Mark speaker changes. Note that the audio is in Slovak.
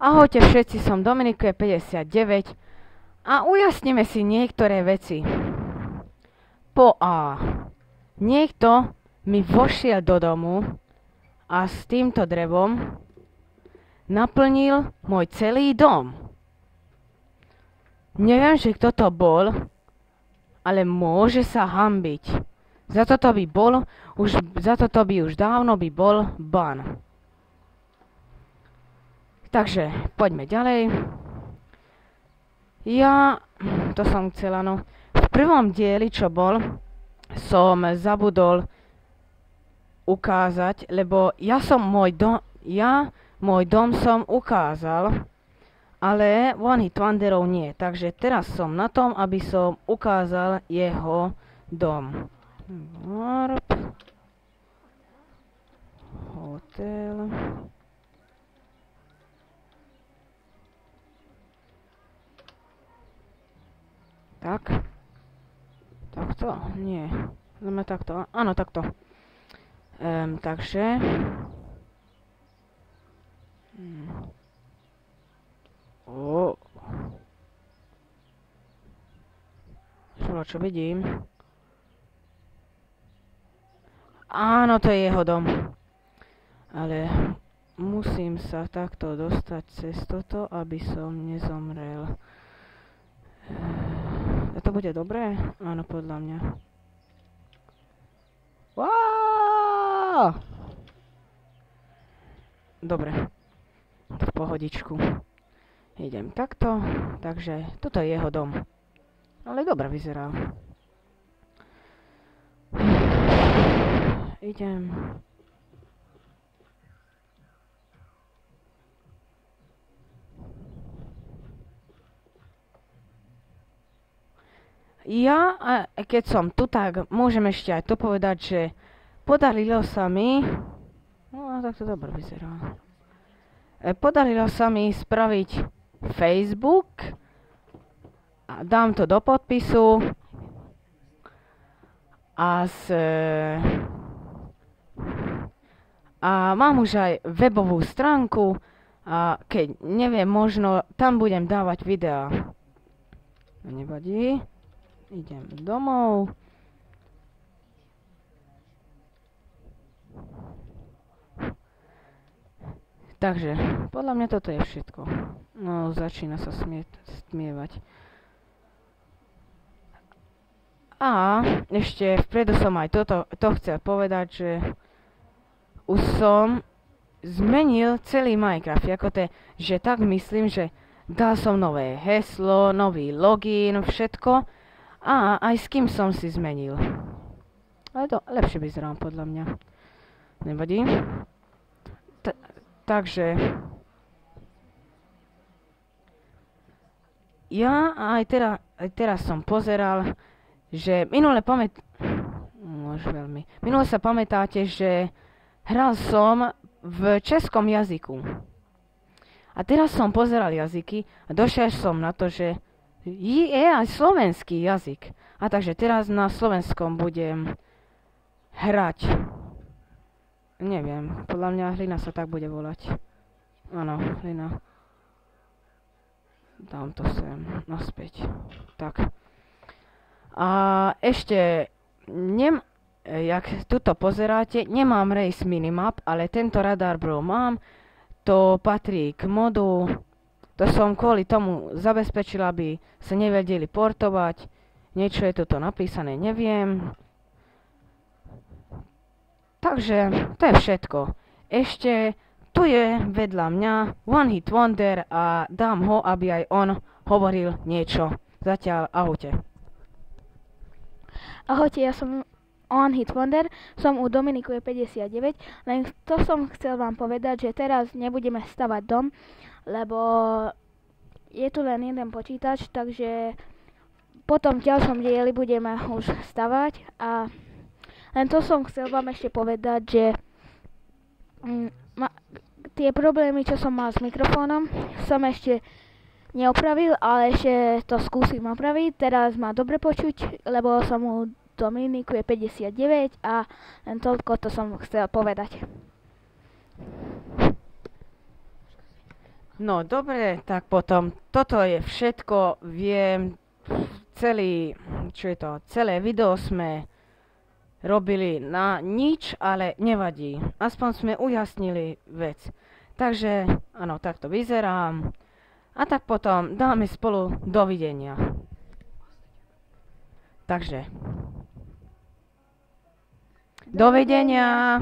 Speaker 1: Ahojte všetci, som Dominikuje 59 a ujasníme si niektoré veci. Po A. Niekto mi vošiel do domu a s týmto drevom naplnil môj celý dom. Neviem, že kto to bol, ale môže sa hanbiť. Za toto by už dávno bol ban. Takže, poďme ďalej. To som chcela, no. V prvom dieli, čo bol, som zabudol ukázať, lebo môj dom som ukázal, ale One Hit Wonderov nie. Takže teraz som na tom, aby som ukázal jeho dom. Hotel. Tak. Takto? Nie. Znamená takto. Áno, takto. Takže. Čo vidím? Áno, to je jeho dom. Ale musím sa takto dostať cez toto, aby som nezomrel. To bude dobré? Áno, podľa mňa. Wow! Dobre. V pohodičku. Idem takto. Takže toto je jeho dom. Ale dobre vyzerá. Idem. Keď som tu, tak môžem ešte aj to povedať, že podarilo sa mi... No, tak to dobre vyzerá. Podarilo sa mi spraviť Facebook. A dám to do podpisu. A mám už aj webovú stránku. A keď neviem, možno tam budem dávať videá. Nevadí. Idem domov. Takže, podľa mňa toto je všetko. No, začína sa stmievať. A ešte vpredu som aj to chcel povedať, že už som zmenil celý Minecraft. Že tak myslím, že dal som nové heslo, nový login, všetko. A aj s kým som si zmenil. Ale to lepšie vyzerá podľa mňa. Nevadí. Takže ja aj teraz som pozeral, že minule sa pamätáte, že hral som v českom jazyku. A teraz som pozeral jazyky a došiel som na to, že je aj slovenský jazyk. A takže teraz na slovenskom budem hrať. Neviem, podľa mňa Hlina sa tak bude volať. Áno, Hlina. Dám to sem, naspäť. Tak. A ešte, jak tuto pozeráte, nemám Race Minimap, ale tento Radar Bro mám. To patrí k modu. To som kvôli tomu zabezpečil, aby sa nevedeli portovať. Niečo je toto napísané, neviem. Takže to je všetko. Ešte tu je vedľa mňa One Hit Wonder a dám ho, aby aj on hovoril niečo. Zatiaľ ahojte.
Speaker 2: Ahojte, ja som One Hit Wonder, som u Dominikuje 59, len to som chcel vám povedať, že teraz nebudeme stavať dom, lebo je tu len jeden počítač, takže potom v ďalšom dieli budeme už stavať a len to som chcel vám ešte povedať, že tie problémy, čo som mal s mikrofónom, som ešte neopravil, ale ešte to skúsim opraviť. Teraz ma dobre počuť, lebo som u Dominikuje 59 a len toľko to som chcel povedať.
Speaker 1: No dobre, tak potom toto je všetko, viem, celé video sme robili na nič, ale nevadí. Aspoň sme ujasnili vec. Takže, áno, takto vyzerám. A tak potom dáme spolu dovidenia. Takže, dovidenia.